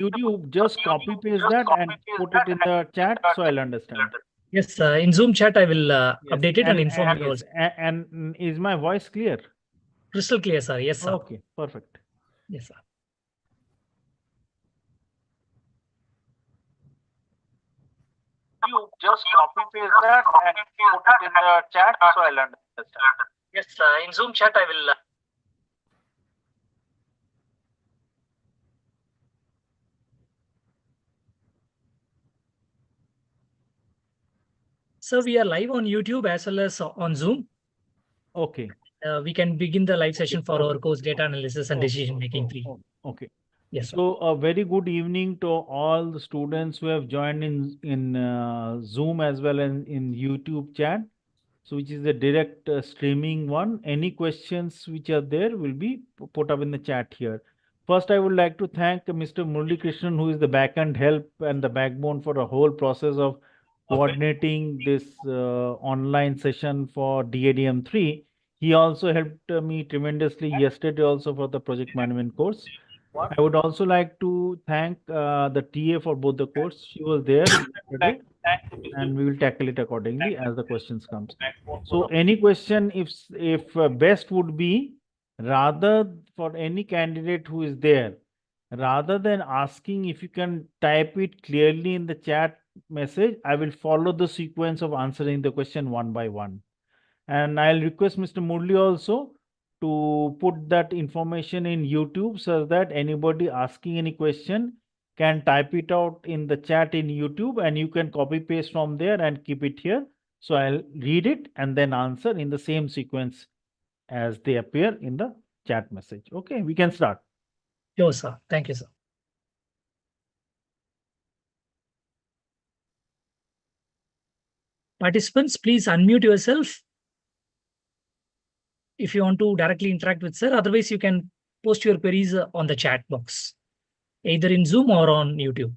YouTube, just copy paste that and put it in the chat so I'll understand. Yes, in Zoom chat, I will Yes, update it and inform you yes, also. and is my voice clear? Crystal clear, sir. Yes, sir. Okay, perfect. Yes, sir. You just copy paste that and put it in the chat so I'll understand. Yes, in Zoom chat, I will. So we are live on YouTube as well as on Zoom. Okay. We can begin the live session for our course data analysis and decision making 3. Okay. Yes, sir. So a very good evening to all the students who have joined in Zoom as well as in YouTube chat. So which is the direct streaming one. Any questions which are there will be put up in the chat here. First, I would like to thank Mr. Murali Krishnan, who is the backend help and the backbone for the whole process of coordinating this online session for DADM 3. He also helped me tremendously yesterday also for the project management course. I would also like to thank the TA for both the course. She was there yesterday, and we will tackle it accordingly as the questions comes. So any question, if best would be, rather for any candidate who is there, rather than asking, if you can type it clearly in the chat message, I will follow the sequence of answering the question one by one. And I'll request Mr. Murli also to put that information in YouTube so that anybody asking any question can type it out in the chat in YouTube, and you can copy paste from there and keep it here. So I'll read it and then answer in the same sequence as they appear in the chat message. Okay, we can start. Sure, sir. Thank you, sir. Participants, please unmute yourself if you want to directly interact with sir. Otherwise, you can post your queries on the chat box, either in Zoom or on YouTube.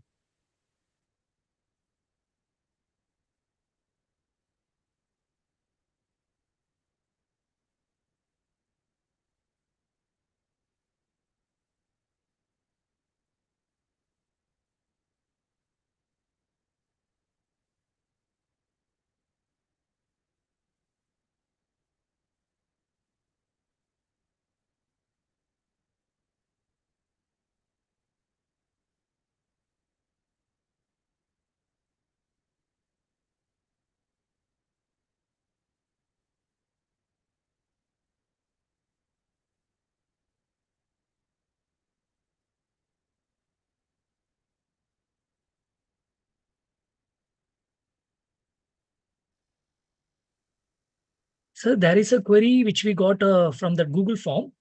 So there is a query which we got from the Google form.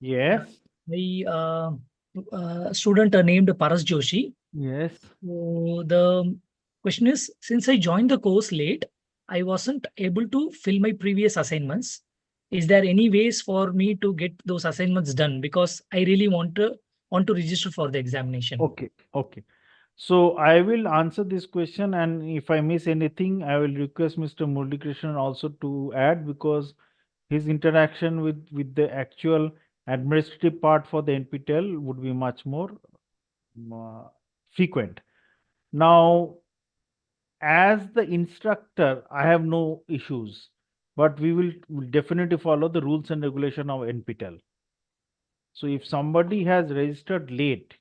Yes. The student named Paras Joshi. Yes. So the question is, since I joined the course late, I wasn't able to fill my previous assignments. Is there any ways for me to get those assignments done? Because I really want to register for the examination. Okay. Okay. So I will answer this question, and if I miss anything, I will request Mr. Murali Krishnan also to add, because his interaction with the actual administrative part for the NPTEL would be much more frequent. Now, as the instructor, I have no issues, but we will definitely follow the rules and regulation of NPTEL. So if somebody has registered late,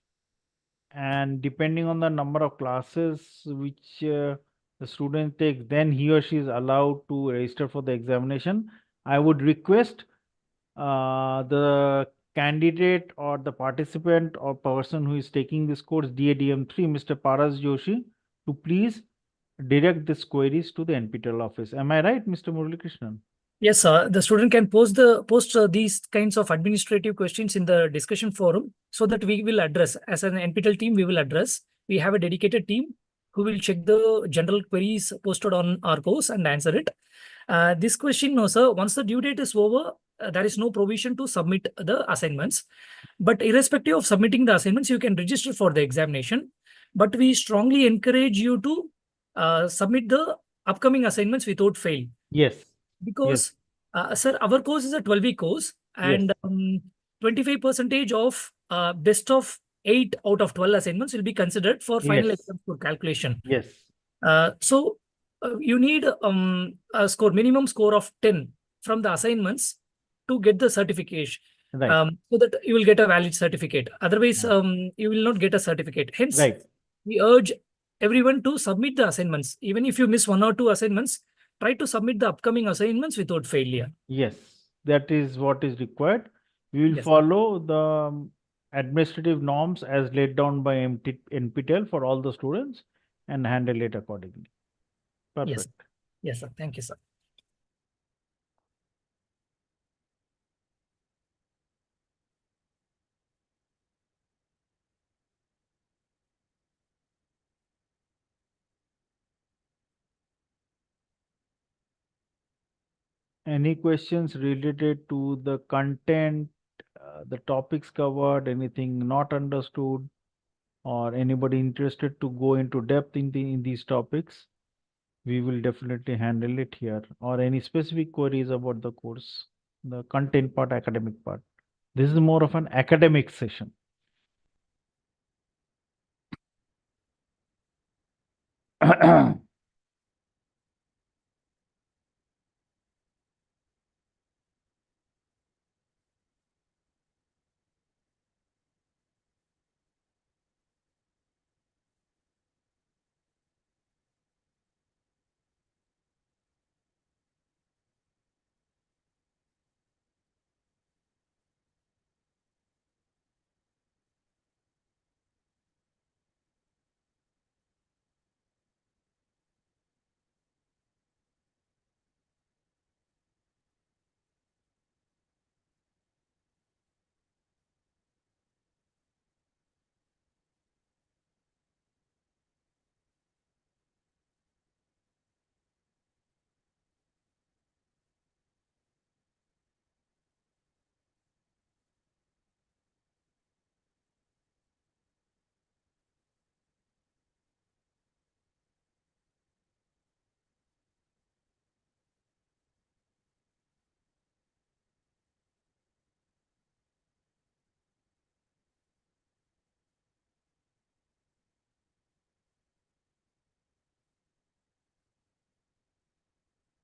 and depending on the number of classes which the student takes, then he or she is allowed to register for the examination. I would request the candidate or the participant or person who is taking this course DADM 3, Mr. Paras Joshi, to please direct these queries to the NPTEL office. Am I right, Mr. Murali Krishnan? Yes, sir. The student can post these kinds of administrative questions in the discussion forum, so that we will address, as an NPTEL team, we will address. We have a dedicated team who will check the general queries posted on our course and answer it. This question, no, sir, once the due date is over, there is no provision to submit the assignments. But irrespective of submitting the assignments, you can register for the examination. But we strongly encourage you to submit the upcoming assignments without fail. Yes. Because, sir, our course is a 12-week course, and 25% of best of 8 out of 12 assignments will be considered for final Yes. exam score calculation. Yes. So you need a minimum score of 10 from the assignments to get the certification. Right. So that you will get a valid certificate. Otherwise, Yeah. you will not get a certificate. Hence, Right. we urge everyone to submit the assignments. Even if you miss 1 or 2 assignments, try to submit the upcoming assignments without failure. Yes, that is what is required. We will Yes. follow the administrative norms as laid down by NPTEL for all the students and handle it accordingly. Yes. Perfect. Yes, sir. Thank you, sir. Any questions related to the content, the topics covered, anything not understood, or anybody interested to go into depth in these topics? We will definitely handle it here. Or any specific queries about the course, the content part, academic part. This is more of an academic session.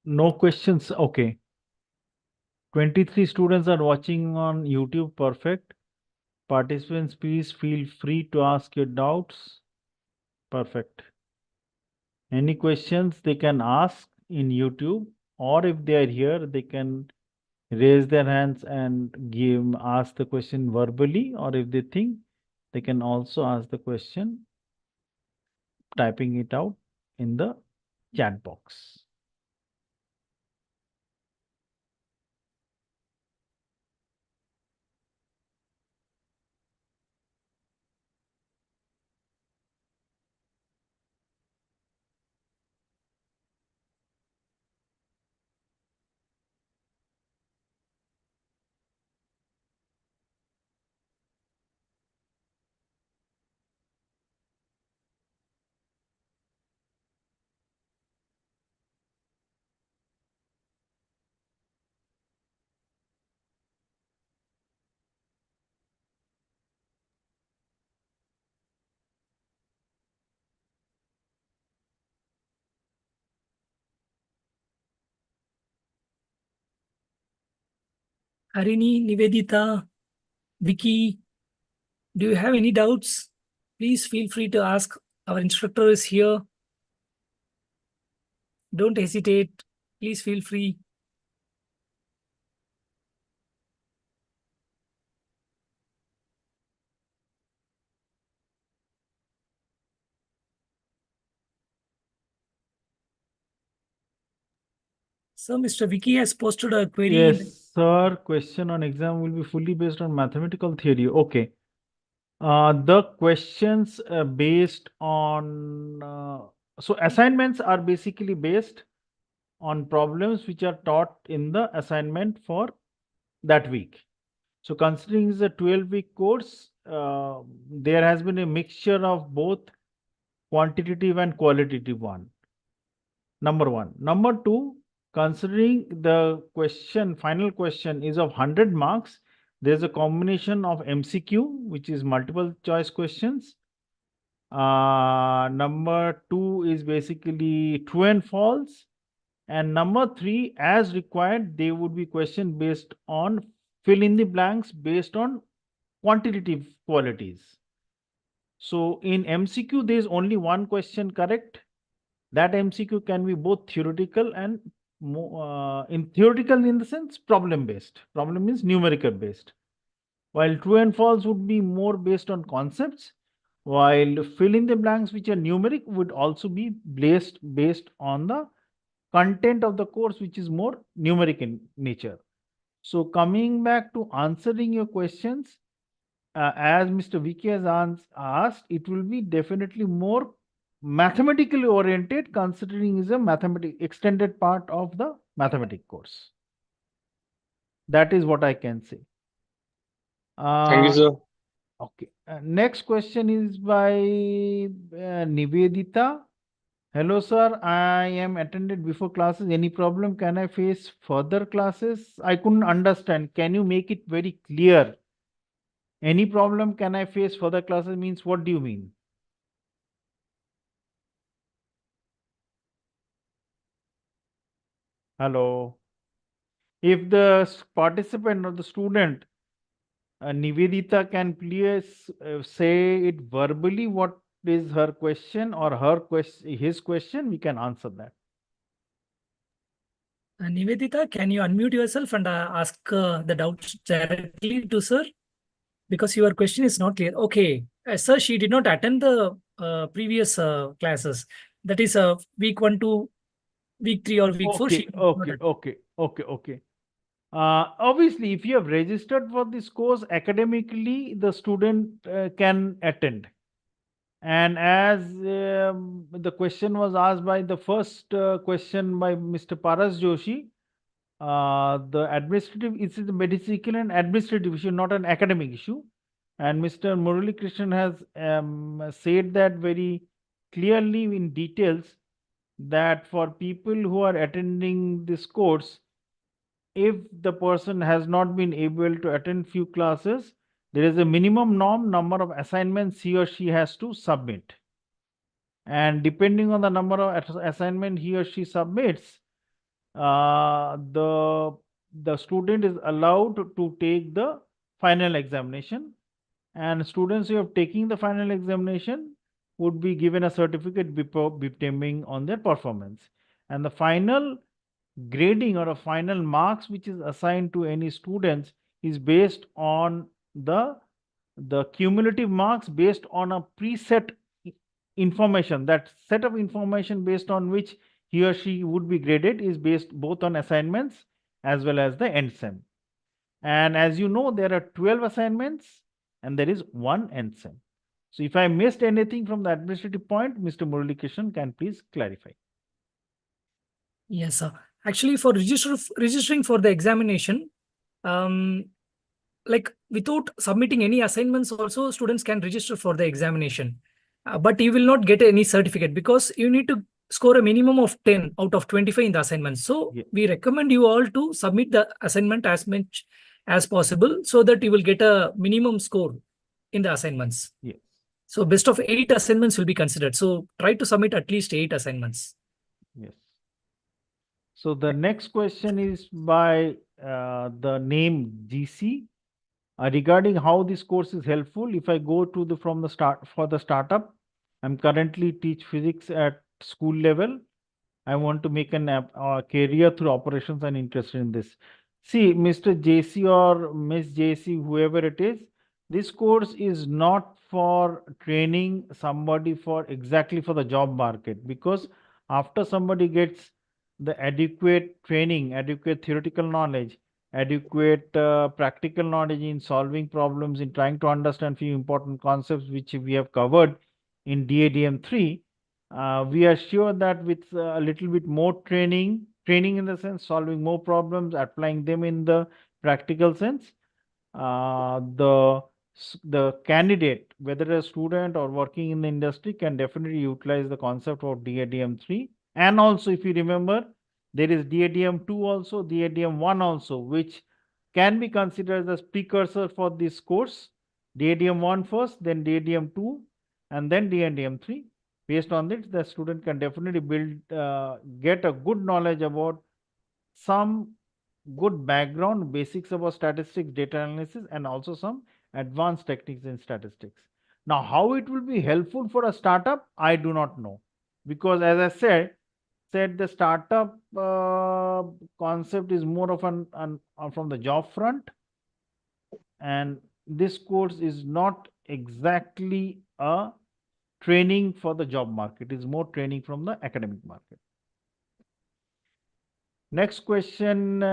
No questions. Okay. 23 students are watching on YouTube. Perfect. Participants, please feel free to ask your doubts. Perfect. Any questions they can ask in YouTube, or if they are here, they can raise their hands and ask the question verbally, or if they think, they can also ask the question, typing it out in the chat box. Harini, Nivedita, Vicky, do you have any doubts? Please feel free to ask. Our instructor is here. Don't hesitate. Please feel free. So Mr. Vicky has posted a query in the Yes, sir. Question on exam will be fully based on mathematical theory. Okay. The questions based on so assignments are basically based on problems which are taught in the assignment for that week. So considering it's a 12-week course, there has been a mixture of both quantitative and qualitative one. Number one. Number two, considering the question, final question is of 100 marks, There's a combination of MCQ, which is multiple choice questions. Number 2 is basically true and false. And number 3, as required, they would be question based on fill in the blanks based on quantitative qualities. So in MCQ, there is only one question correct. That MCQ can be both theoretical and in theoretical in the sense problem based. Problem means numerical based. While true and false would be more based on concepts, while fill in the blanks which are numeric would also be based on the content of the course, which is more numeric in nature. So coming back to answering your questions, as Mr. Vicky has asked, it will be definitely more mathematically oriented, considering is a mathematic extended part of the mathematics course. That is what I can say. Thank you, sir. Okay. Next question is by Nivedita. Hello, sir. I am attended before classes. Any problem? Can I face further classes? I couldn't understand. Can you make it very clear? Any problem? Can I face further classes means what do you mean? Hello. If the participant or the student, Nivedita, can please say it verbally what is her question or his question, we can answer that. Nivedita, can you unmute yourself and ask the doubts directly to sir? Because your question is not clear. Okay, sir, she did not attend the previous classes. That is week 1 to week 3 or week 4. She did not attend. Okay. Obviously, if you have registered for this course academically, the student can attend. And as the question was asked by the first question by Mr. Paras Joshi, the administrative is a medical and administrative issue, not an academic issue. And Mr. Murali Krishnan has said that very clearly in details that for people who are attending this course, if the person has not been able to attend few classes, there is a minimum number of assignments he or she has to submit. And depending on the number of assignment he or she submits, the student is allowed to take the final examination, and students who have taken the final examination would be given a certificate depending on their performance. And the final grading or a final marks which is assigned to any students is based on the cumulative marks based on a preset information. That set of information based on which he or she would be graded is based both on assignments as well as the end sem. And as you know, there are 12 assignments and there is one end sem. So if I missed anything from the administrative point, Mr. Murali Krishnan can please clarify. Yes, sir. Actually, for registering for the examination, like without submitting any assignments also, students can register for the examination. But you will not get any certificate because you need to score a minimum of 10 out of 25 in the assignment. So Yeah. we recommend you all to submit the assignment as much as possible so that you will get a minimum score in the assignments. Yes. So best of 8 assignments will be considered. So try to submit at least 8 assignments. Yes. So the next question is by the name GC regarding how this course is helpful. If I go to the startup, I'm currently teach physics at school level. I want to make a career through operations and interested in this. See, Mr. JC or Miss JC, whoever it is, this course is not for training somebody for exactly for the job market, because after somebody gets the adequate training, adequate theoretical knowledge, adequate practical knowledge in solving problems, in trying to understand few important concepts which we have covered in DADM 3, we are sure that with a little bit more training in the sense solving more problems, applying them in the practical sense, the candidate, whether a student or working in the industry, can definitely utilize the concept of DADM 3. And also, if you remember, there is DADM 2 also, DADM 1 also, which can be considered as precursor for this course. DADM 1 first, then DADM 2, and then DADM 3. Based on this, the student can definitely get a good knowledge about some good background, basics about statistics, data analysis, and also some advanced techniques in statistics. Now, how it will be helpful for a startup, I do not know, because as I said the startup concept is more of an from the job front, and this course is not exactly a training for the job market. It is more training from the academic market. Next question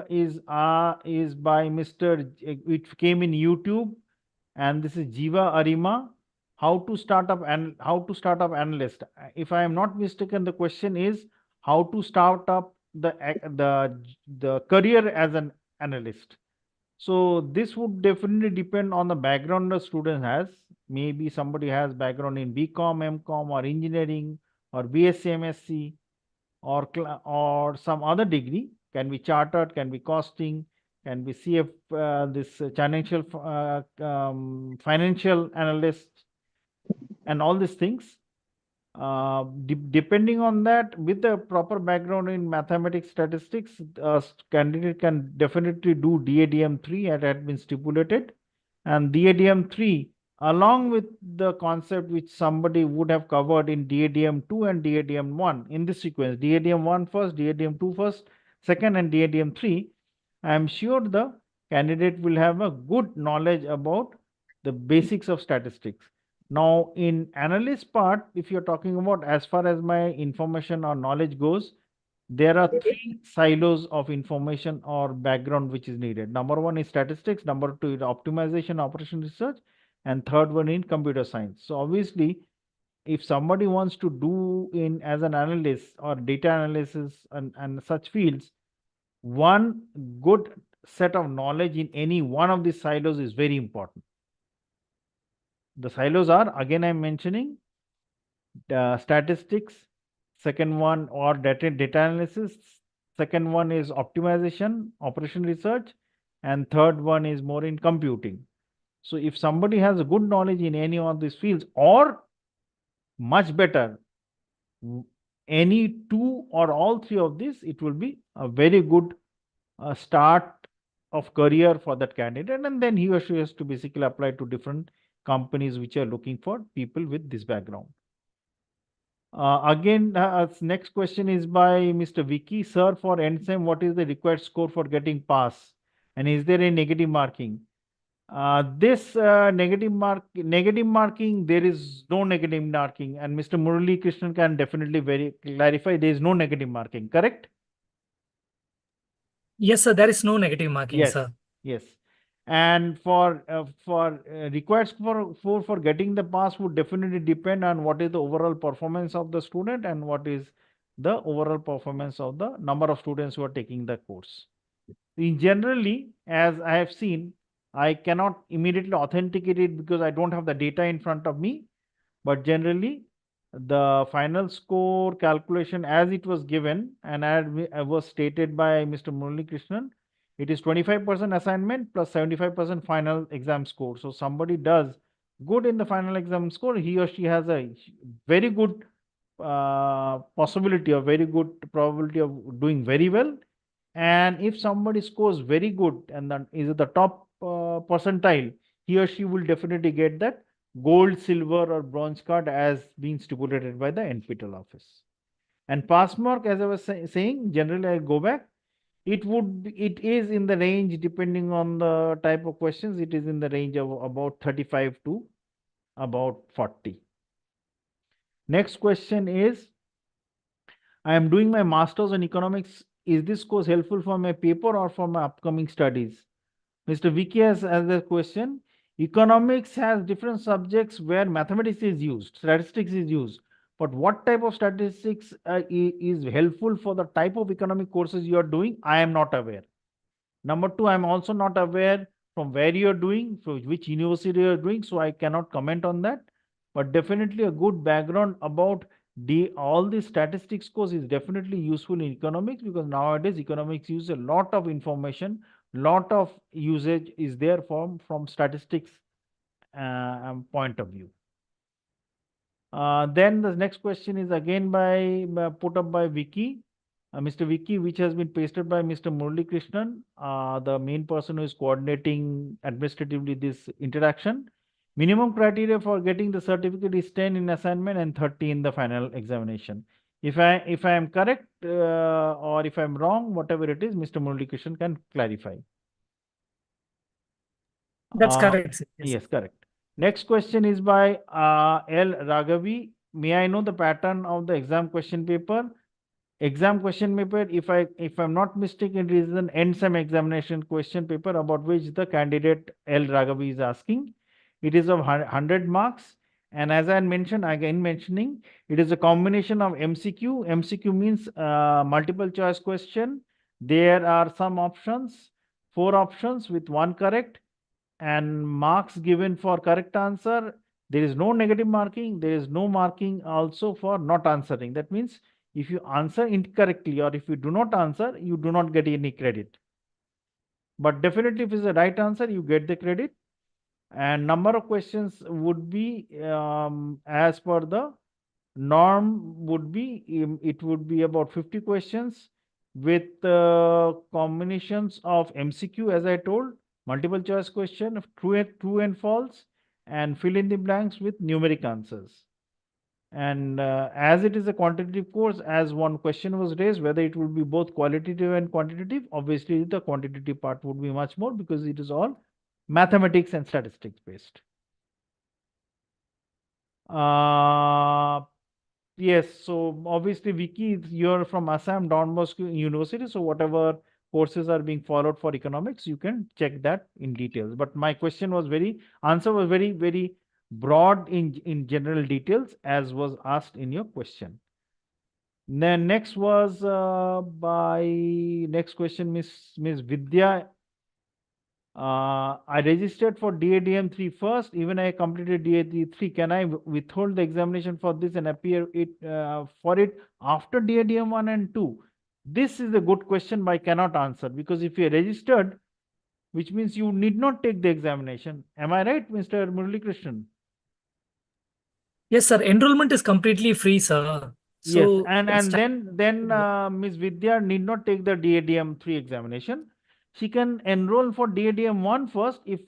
is by Mr. It came in YouTube, and this is Jiva Arima. How to start up analyst. If I am not mistaken, the question is how to start up the career as an analyst. So this would definitely depend on the background the student has. Maybe somebody has background in BCom, MCom, or engineering, or BSc, MSc, or some other degree. Can be chartered, can be costing, can be CF, financial analyst, and all these things. Depending on that, with the proper background in mathematics, statistics, candidate can definitely do DADM 3 as had been stipulated, and DADM 3 along with the concept which somebody would have covered in DADM 2 and DADM 1 in this sequence. DADM 1 first, DADM 2 first, second, and DADM 3. I am sure the candidate will have a good knowledge about the basics of statistics. Now, in analyst part, if you're talking about as far as my information or knowledge goes, there are three silos of information or background which is needed. Number one is statistics, number two is optimization, operation research, and third one in computer science. So obviously, if somebody wants to do in as an analyst or data analysis and such fields, one good set of knowledge in any one of these silos is very important. The silos are, again I'm mentioning, statistics, second one or data analysis, second one is optimization, operation research, and third one is more in computing. So if somebody has a good knowledge in any of these fields, or much better, any two or all three of these, it will be a very good start of career for that candidate, and then he or she has to basically apply to different companies which are looking for people with this background. Again, next question is by Mr. Vicky. Sir, for NSEM, what is the required score for getting pass? And is there a negative marking? This negative marking, there is no negative marking, and Mr. Murali Krishnan can definitely clarify there is no negative marking, correct? Yes, sir, there is no negative marking, Yes, sir. yes. And for required score for getting the pass would definitely depend on what is the overall performance of the student and what is the overall performance of the number of students who are taking the course. In generally, as I have seen, I cannot immediately authenticate it because I don't have the data in front of me, but generally the final score calculation as it was given and as was stated by Mr. Murali Krishnan, it is 25% assignment plus 75% final exam score. So somebody does good in the final exam score, he or she has a very good possibility or very good probability of doing very well. And if somebody scores very good and then is at the top percentile, he or she will definitely get that gold, silver, or bronze card as being stipulated by the NPTEL office. And pass mark, as I was saying, generally I go back. It is in the range, depending on the type of questions, it is in the range of about 35 to about 40. Next question is, I am doing my master's in economics. Is this course helpful for my paper or for my upcoming studies? Mr. Vicky has a question. Economics has different subjects where mathematics is used, statistics is used. But what type of statistics is helpful for the type of economic courses you are doing? I am not aware. Number two, I'm also not aware from where you're doing, from which university you're doing, so I cannot comment on that. But definitely a good background about all the statistics course is definitely useful in economics, because nowadays economics use a lot of information lot of usage is there from statistics point of view. Then the next question is again put up by Vicky, Mr. Vicky, which has been pasted by Mr. Murali Krishnan, the main person who is coordinating administratively this interaction. Minimum criteria for getting the certificate is 10 in assignment and 30 in the final examination. If I am correct or if I am wrong, whatever it is, Mr. Murali Krishnan can clarify. That's correct, sir. Yes, correct. Next question is by L. Raghavi. May I know the pattern of the exam question paper? Exam question paper, if I'm not mistaken, it is an end sem examination question paper about which the candidate L. Raghavi is asking. It is of 100 marks. And as I mentioned, again mentioning, it is a combination of MCQ. MCQ means multiple choice question. There are some options, 4 options with 1 correct, and marks given for correct answer. There is no negative marking. There is no marking also for not answering. That means if you answer incorrectly or if you do not answer, you do not get any credit. But definitely if it's the right answer, you get the credit. And number of questions would be as per the norm would be, it would be about 50 questions with combinations of MCQ, as I told, multiple choice question of true and false, and fill in the blanks with numeric answers. And as it is a quantitative course, as one question was raised, whether it would be both qualitative and quantitative, obviously the quantitative part would be much more because it is all mathematics and statistics based. Yes, so obviously Vicky, you're from Assam Don Bosco University, so whatever courses are being followed for economics, you can check that in details. But my question was answer was very broad in general details as was asked in your question. Then next was by next question, Miss Vidya. I registered for DADM3 first, even I completed DAD3. Can I withhold the examination for this and appear for it after DADM1 and 2? This is a good question, but I cannot answer because if you are registered, which means you need not take the examination. Am I right, Mr. Murali Krishnan? Yes, sir. Enrollment is completely free, sir. So yes, and then Ms. Vidya need not take the DADM3 examination. She can enroll for DADM1 first if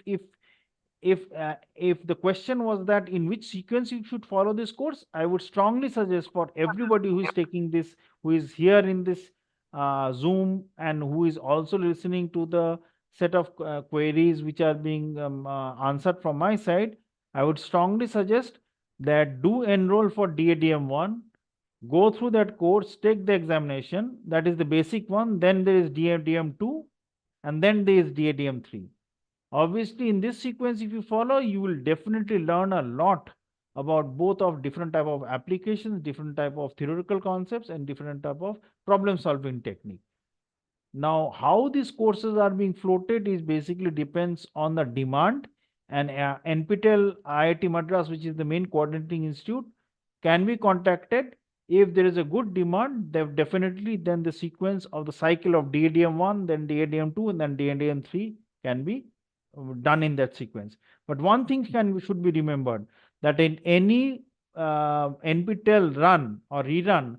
the question was that in which sequence you should follow this course. I would strongly suggest for everybody who is taking this, who is here in this Zoom and who is also listening to the set of queries which are being answered from my side, I would strongly suggest that do enroll for DADM1, go through that course, take the examination, that is the basic one, then there is DADM2 and then there is DADM3. Obviously, in this sequence, if you follow, you will definitely learn a lot about both of different type of applications, different type of theoretical concepts, and different type of problem solving technique. Now, how these courses are being floated is basically depends on the demand, and NPTEL IIT Madras, which is the main coordinating institute, can be contacted. If there is a good demand, definitely then the sequence of the cycle of DADM1, then DADM2, and then DADM3 can be done in that sequence. But one thing should be remembered, that in any NPTEL run or rerun,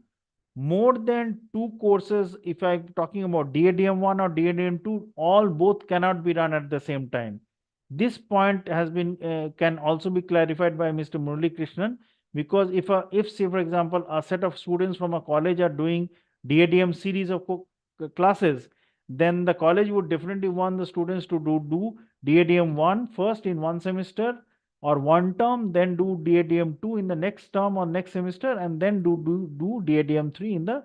more than 2 courses, if I'm talking about DADM1 or DADM2, both cannot be run at the same time. This point has been can also be clarified by Mr. Murali Krishnan, because if say for example a set of students from a college are doing DADM series of classes, then the college would definitely want the students to do DADM1 first in one semester or one term, then do DADM2 in the next term or next semester, and then do DADM3 in the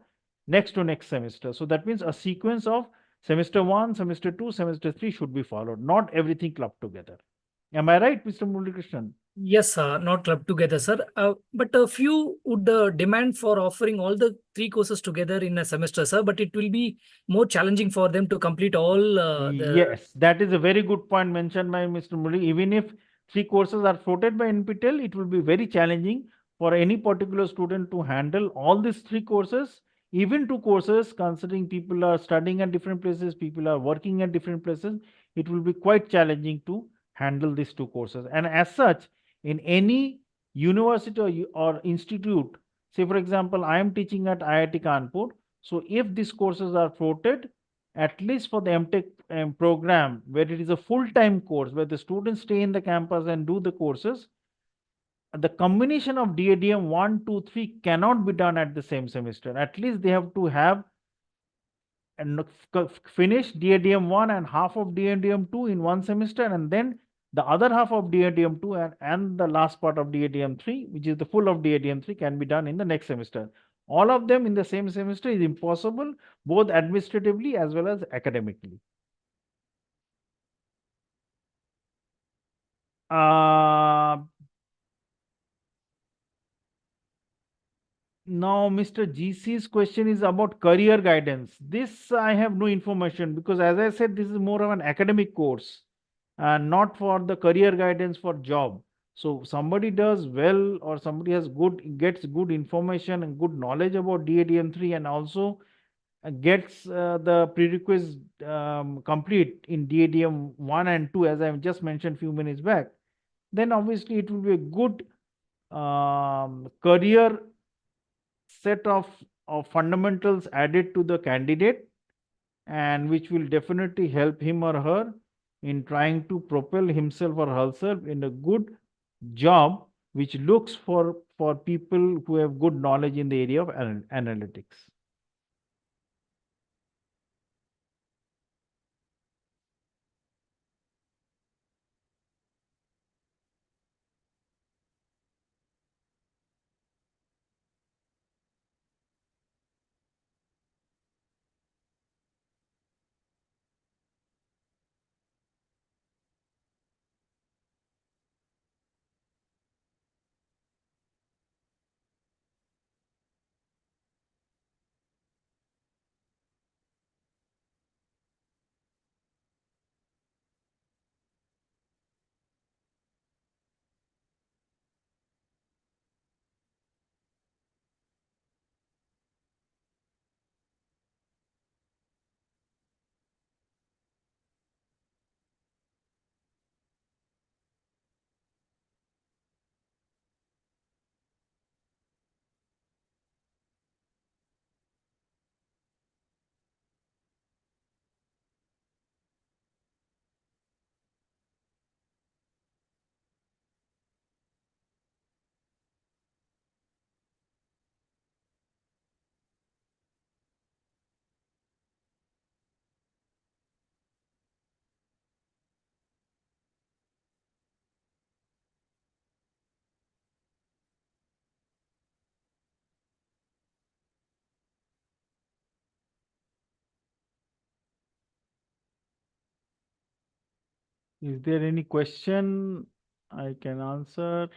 next to next semester. So that means a sequence of semester 1, semester 2, semester 3 should be followed, not everything clubbed together. Am I right, Mr. Murali Krishnan? Yes, sir, not clubbed together, sir. But a few would demand for offering all the 3 courses together in a semester, sir. But it will be more challenging for them to complete all. Yes, that is a very good point mentioned by Mr. Murali. Even if 3 courses are floated by NPTEL, it will be very challenging for any particular student to handle all these 3 courses even 2 courses, considering people are studying at different places, people are working at different places, it will be quite challenging to handle these 2 courses. And as such, in any university or institute, say for example, I am teaching at IIT Kanpur. So if these courses are floated, at least for the MTech program, where it is a full-time course, where the students stay in the campus and do the courses, the combination of DADM 1, 2, 3 cannot be done at the same semester. At least they have to have and finish DADM 1 and half of DADM 2 in one semester, and then the other half of DADM 2 and the last part of DADM 3, which is the full of DADM 3, can be done in the next semester. All of them in the same semester is impossible, both administratively as well as academically. Now, Mr. GC's question is about career guidance. This I have no information, because as I said, this is more of an academic course and not for the career guidance for job. So somebody does well, or somebody gets good information and good knowledge about DADM3, and also gets the prerequisites complete in DADM 1 and 2, as I just mentioned few minutes back, then obviously it will be a good career set of fundamentals added to the candidate, and which will definitely help him or her in trying to propel himself or herself in a good job which looks for people who have good knowledge in the area of analytics. Is there any question I can answer?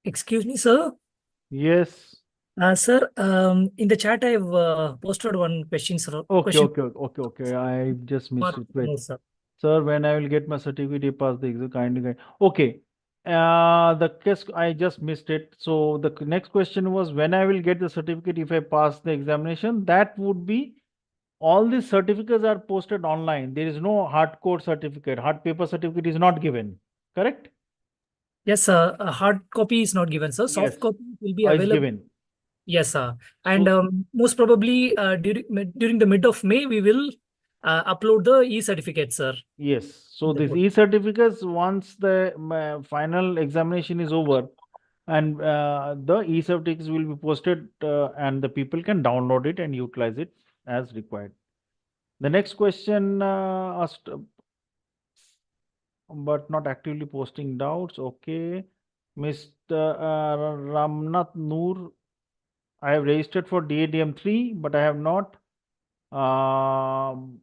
Excuse me, sir. Yes. Sir, in the chat, I've posted one question, sir. Okay. I just missed it. Wait. No, sir. Sir, when I will get my certificate, you pass the exam, kindly guide. Okay. The case I just missed it. So the next question was, when I will get the certificate if I pass the examination. That would be, all these certificates are posted online. There is no hardcore certificate. Hard paper certificate is not given. Correct? Yes, sir. A hard copy is not given, sir. Soft Yes. copy will be Is available. given. Yes, sir. So- And most probably during the mid of May, we will upload the e-certificate, sir. Yes. So The these board. e-certificates, once the final examination is over, and the e-certificates will be posted and the people can download it and utilize it as required. The next question asked, but not actively posting doubts. Okay. Mr. Ramnath Noor, I have registered for DADM 3, but I have um,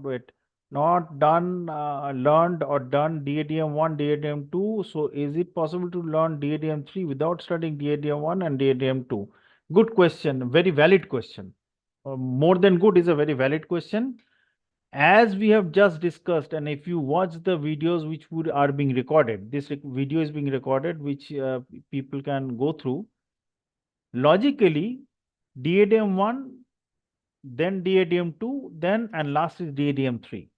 wait, not done, learned or done DADM 1, DADM 2. So is it possible to learn DADM 3 without studying DADM 1 and DADM 2? Good question, very valid question. More than good is a very valid question. As we have just discussed, and if you watch the videos which are being recorded, this video is being recorded, which people can go through. Logically, DADM 1, then DADM 2, then and last is DADM 3.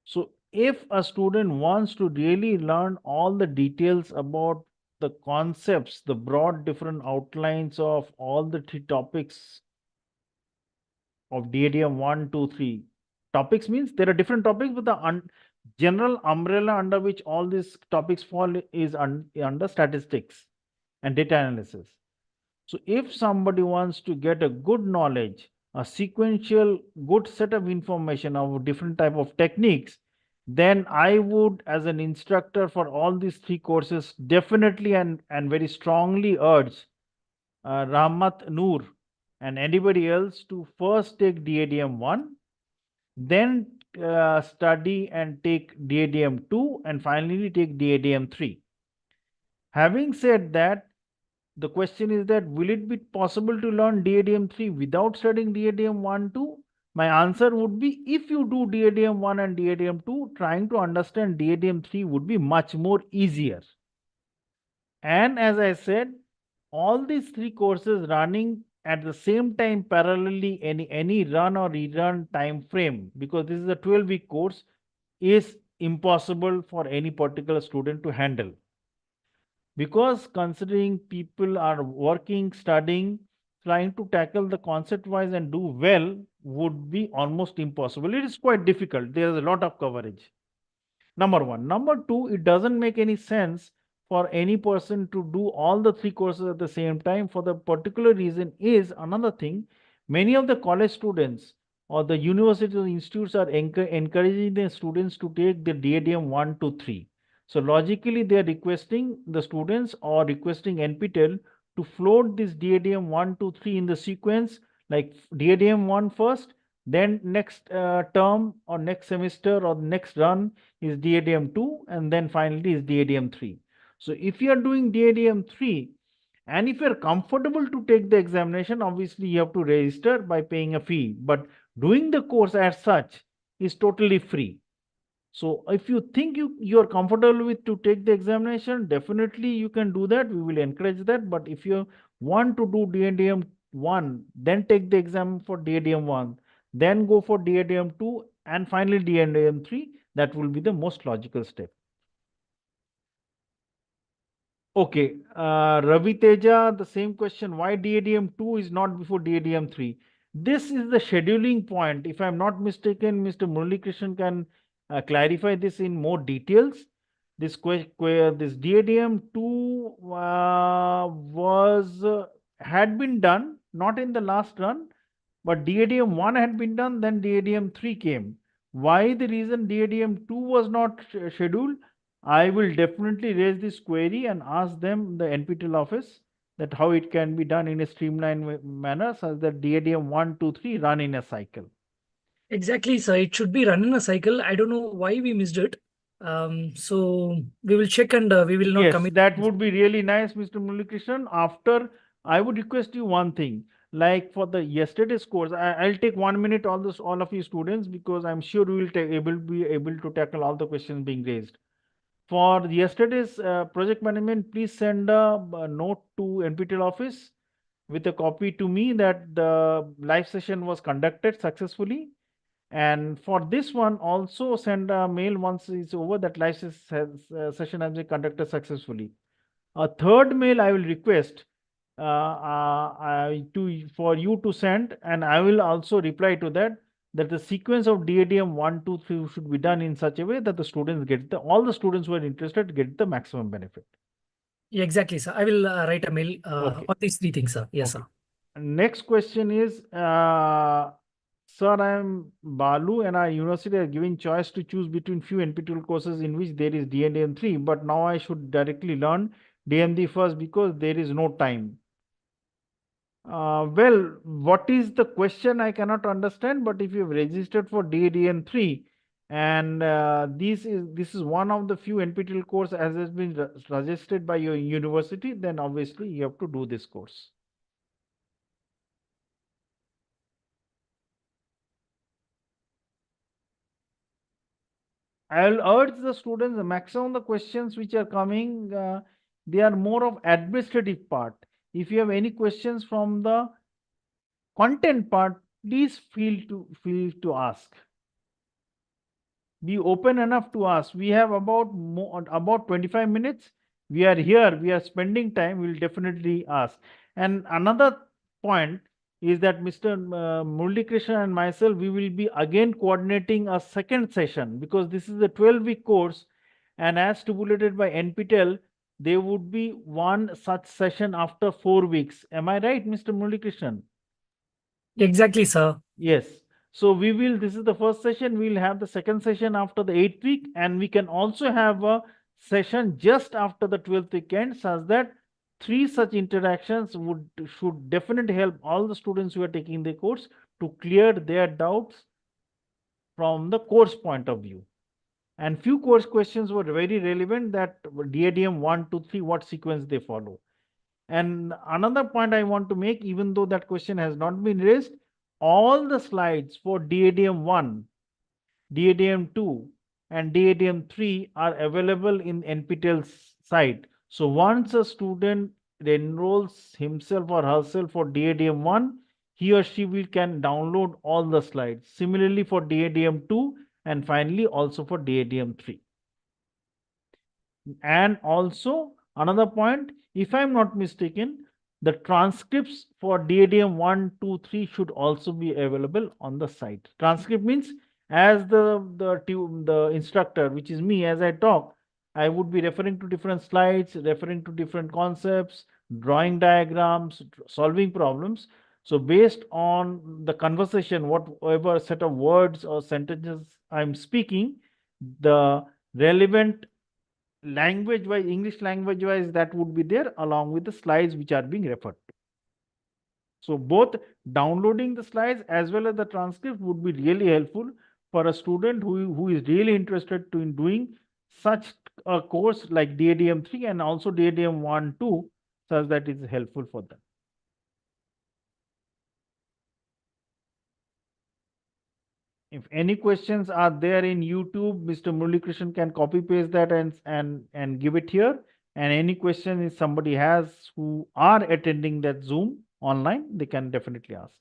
So if a student wants to really learn all the details about the concepts, the broad different outlines of all the 3 topics of DADM 1, 2, 3. Topics means there are different topics, but the general umbrella under which all these topics fall is under statistics and data analysis. So if somebody wants to get a good knowledge, a sequential good set of information of different type of techniques, then I would, as an instructor for all these 3 courses, definitely and very strongly urge Rahmat Noor and anybody else to first take DADM 1, then study and take DADM 2, and finally take DADM 3. Having said that, the question is that will it be possible to learn DADM 3 without studying DADM 1, 2? My answer would be, if you do DADM 1 and DADM 2, trying to understand DADM 3 would be much more easier. And as I said, all these 3 courses running at the same time parallelly, any run or rerun time frame, because this is a 12-week course, is impossible for any particular student to handle. Because considering people are working, studying, trying to tackle the concept wise and do well would be almost impossible. It is quite difficult. There is a lot of coverage. Number 1. Number 2, it doesn't make any sense for any person to do all the 3 courses at the same time. For the particular reason is another thing. Many of the college students or the universities or institutes are encouraging the students to take the DADM 1 to 3. So logically, they are requesting the students or requesting NPTEL to float this DADM 1 to 3 in the sequence, like DADM 1 first, then next term or next semester or next run is DADM 2, and then finally is DADM 3. So if you are doing DADM 3 and if you are comfortable to take the examination, obviously you have to register by paying a fee, but doing the course as such is totally free. So if you think you are comfortable with to take the examination, definitely you can do that. We will encourage that. But if you want to do DADM 1, then take the exam for DADM 1, then go for DADM 2, and finally DADM 3. That will be the most logical step. Okay, Ravi Teja, the same question. Why DADM 2 is not before DADM 3? This is the scheduling point. If I'm not mistaken, Mr. Murali Krishnan can clarify this in more details. This DADM 2 had been done, not in the last run, but DADM 1 had been done, then DADM 3 came. Why the reason DADM 2 was not scheduled? I will definitely raise this query and ask them, the NPTEL office, that how it can be done in a streamlined manner such that DADM 1, 2, 3 run in a cycle. Exactly, sir. It should be run in a cycle. I don't know why we missed it. So we will check and we will not commit. That would be really nice, Mr. Muralikrishnan. After, I would request you one thing. Like for the yesterday's course, I'll take 1 minute all of you students, because I'm sure we will be able to tackle all the questions being raised. For yesterday's project management, please send a note to NPTEL office with a copy to me that the live session was conducted successfully. And for this one, also send a mail once it's over that live session has been conducted successfully. A third mail I will request for you to send, and I will also reply to that the sequence of DADM 1, 2, 3 should be done in such a way that the students get all the students who are interested get the maximum benefit. Yeah, exactly, sir. I will write a mail Okay. on these 3 things, sir. Yes, Okay. sir. Next question is, sir, I am Balu and our university are giving choice to choose between few NPTEL courses in which there is DNDM 3, but now I should directly learn DMD first because there is no time. Well, what is the question? I cannot understand, but if you have registered for DADM 3 and this is one of the few NPTEL course as has been suggested by your university, then obviously you have to do this course. I'll urge the students, the maximum the questions which are coming, they are more of administrative part. If you have any questions from the content part, please feel to ask. Be open enough to ask. We have about 25 minutes. We are here, we are spending time, we'll definitely ask. And another point is that Mr. Murli Krishna and myself, we will be again coordinating a second session because this is a 12-week course, and as stipulated by NPTEL, there would be one such session after 4 weeks. Am I right, Mr. Murli Krishnan? Exactly, sir. Yes. So we will, this is the first session, we'll have the second session after the 8th week, and we can also have a session just after the 12th week end, such that 3 such interactions should definitely help all the students who are taking the course to clear their doubts from the course point of view. And few course questions were very relevant, that DADM 1, 2, 3, what sequence they follow. And another point I want to make, even though that question has not been raised, all the slides for DADM 1, DADM 2, and DADM 3 are available in NPTEL's site. So once a student enrolls himself or herself for DADM 1, he or she can download all the slides. Similarly for DADM 2, and finally also for DADM 3. And also another point, if I'm not mistaken, the transcripts for DADM 1, 2, 3 should also be available on the site. Transcript means as the instructor, which is me, as I talk, I would be referring to different slides, referring to different concepts, drawing diagrams, solving problems. So based on the conversation, whatever set of words or sentences I'm speaking, the relevant language wise, English language wise, that would be there along with the slides which are being referred to. So both downloading the slides as well as the transcript would be really helpful for a student who is really interested in doing such a course like DADM 3 and also DADM 1, 2, such that it is helpful for them. If any questions are there in YouTube, Mr. Muralikrishnan can copy paste that and give it here. And any question if somebody has who are attending that Zoom online, they can definitely ask.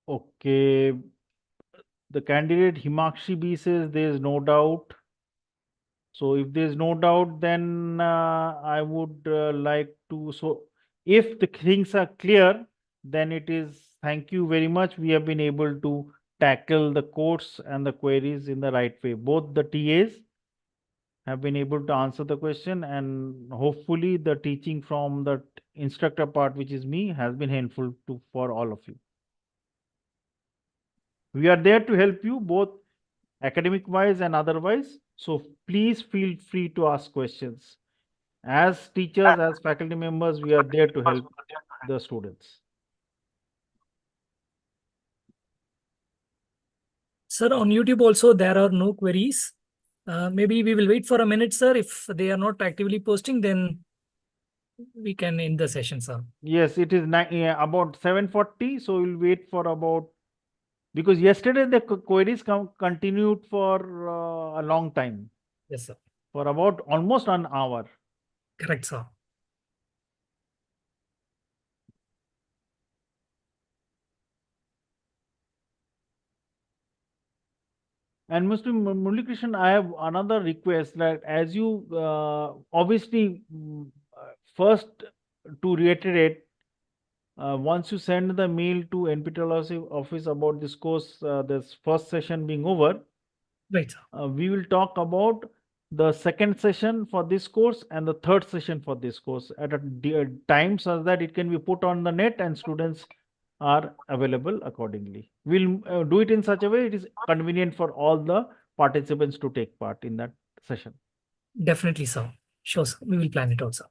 Okay, the candidate Himakshi B says there is no doubt. So if there is no doubt, then I would like to. So if the things are clear, then it is thank you very much. We have been able to tackle the course and the queries in the right way. Both the TAs have been able to answer the question, and hopefully the teaching from the instructor part, which is me, has been helpful for all of you. We are there to help you both academic wise and otherwise. So please feel free to ask questions. As teachers, as faculty members, we are there to help the students. Sir, on YouTube also there are no queries. Maybe we will wait for a minute, sir. If they are not actively posting, then we can end the session, sir. Yes, it is about 7:40. So we'll wait for about, because yesterday the queries continued for a long time, Yes, sir. for about almost an hour. Correct, sir. And Mr. Muralikrishnan, I have another request that as you obviously first to reiterate, once you send the mail to NPTEL office about this course, this first session being over, Right, sir. we will talk about the second session for this course and the third session for this course at a time so that it can be put on the net and students are available accordingly. We'll do it in such a way it is convenient for all the participants to take part in that session. Definitely, sir. Sure, sir. We will plan it out, sir.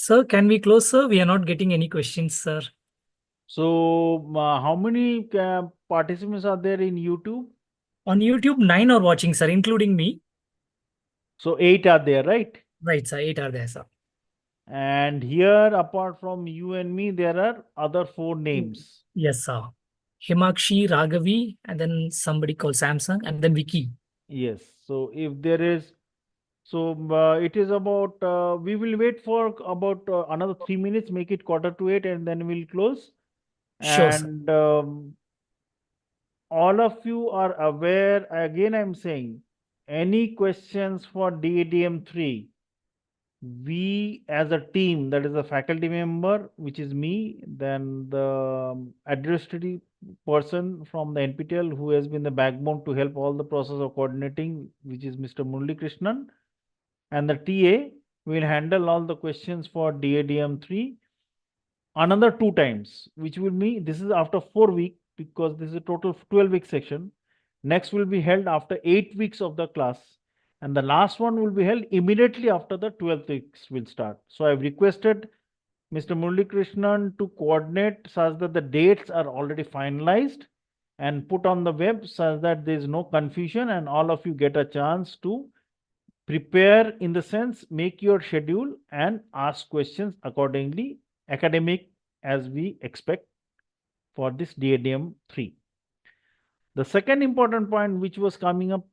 Sir, can we close, sir? We are not getting any questions, sir. So, how many participants are there in YouTube? On YouTube, 9 are watching, sir, including me. So 8 are there, right? Right, sir. 8 are there, sir. And here, apart from you and me, there are other 4 names. Yes, sir. Himakshi, Raghavi, and then somebody called Samsung, and then Vicky. Yes. So if there is, so it is about, we will wait for about another 3 minutes, make it 7:45, and then we'll close. Sure, sir. And all of you are aware, again, I'm saying, any questions for DADM 3, we as a team, that is a faculty member, which is me, then the administrative person from the NPTEL who has been the backbone to help all the process of coordinating, which is Mr. Murali Krishnan, and the TA will handle all the questions for DADM 3 another 2 times, which will be, this is after 4 weeks, because this is a total 12-week section. Next will be held after 8 weeks of the class, and the last one will be held immediately after the 12th weeks will start. So I've requested Mr. Murali Krishnan to coordinate such that the dates are already finalized and put on the web such that there is no confusion and all of you get a chance to prepare, in the sense, make your schedule and ask questions accordingly, academic as we expect for this DADM 3. The second important point which was coming up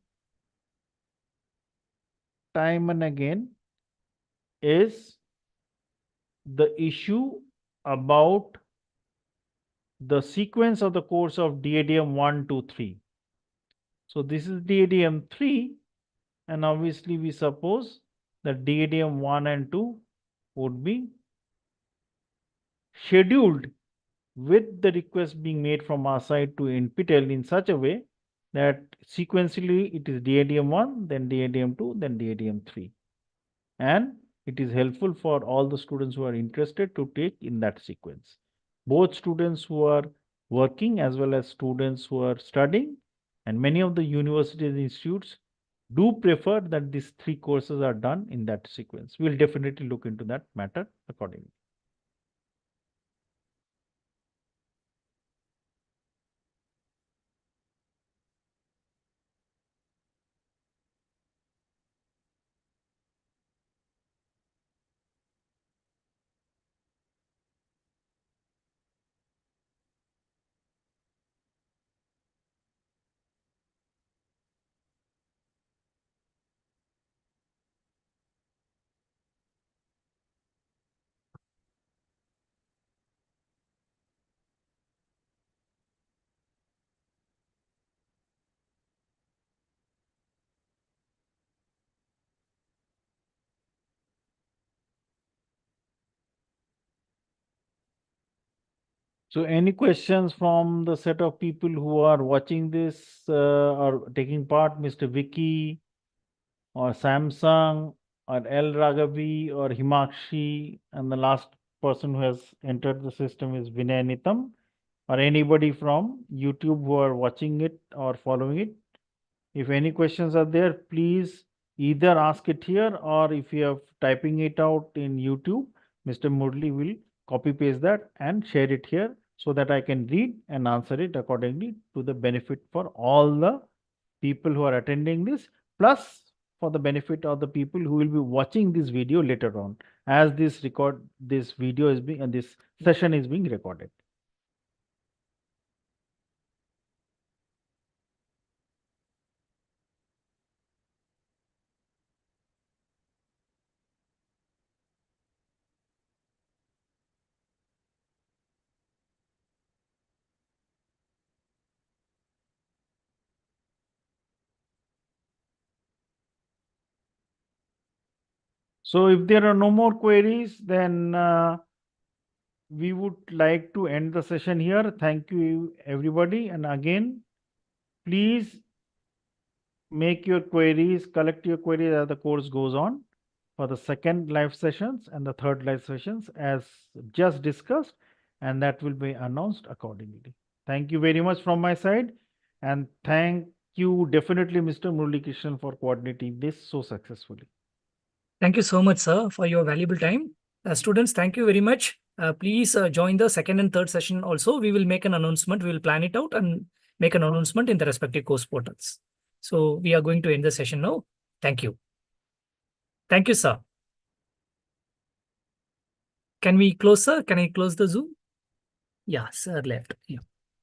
time and again is the issue about the sequence of the course of DADM 1, 2, 3. So this is DADM 3, and obviously we suppose that DADM 1 and 2 would be scheduled with the request being made from our side to NPTEL in such a way that sequentially it is DADM 1, then DADM 2, then DADM 3. And it is helpful for all the students who are interested to take in that sequence. Both students who are working as well as students who are studying, and many of the universities and institutes do prefer that these 3 courses are done in that sequence. We'll definitely look into that matter accordingly. So any questions from the set of people who are watching this or taking part, Mr. Vicky or Samsung or L Raghavi or Himakshi, and the last person who has entered the system is Vinay Nitam, or anybody from YouTube who are watching it or following it. If any questions are there, please either ask it here, or if you are typing it out in YouTube, Mr. Murli will copy paste that and share it here so that I can read and answer it accordingly to the benefit for all the people who are attending this, plus for the benefit of the people who will be watching this video later on, as this video is being, and this session is being recorded. So if there are no more queries, then we would like to end the session here. Thank you, everybody. And again, please make your queries, collect your queries as the course goes on for the second live sessions and the third live sessions as just discussed, and that will be announced accordingly. Thank you very much from my side, and thank you definitely Mr. Murali Krishnan for coordinating this so successfully. Thank you so much, sir, for your valuable time. Students, thank you very much. Please join the second and third session also. We will make an announcement. We will plan it out and make an announcement in the respective course portals. So we are going to end the session now. Thank you. Thank you, sir. Can we close, sir? Can I close the Zoom? Yeah, sir left. Yeah.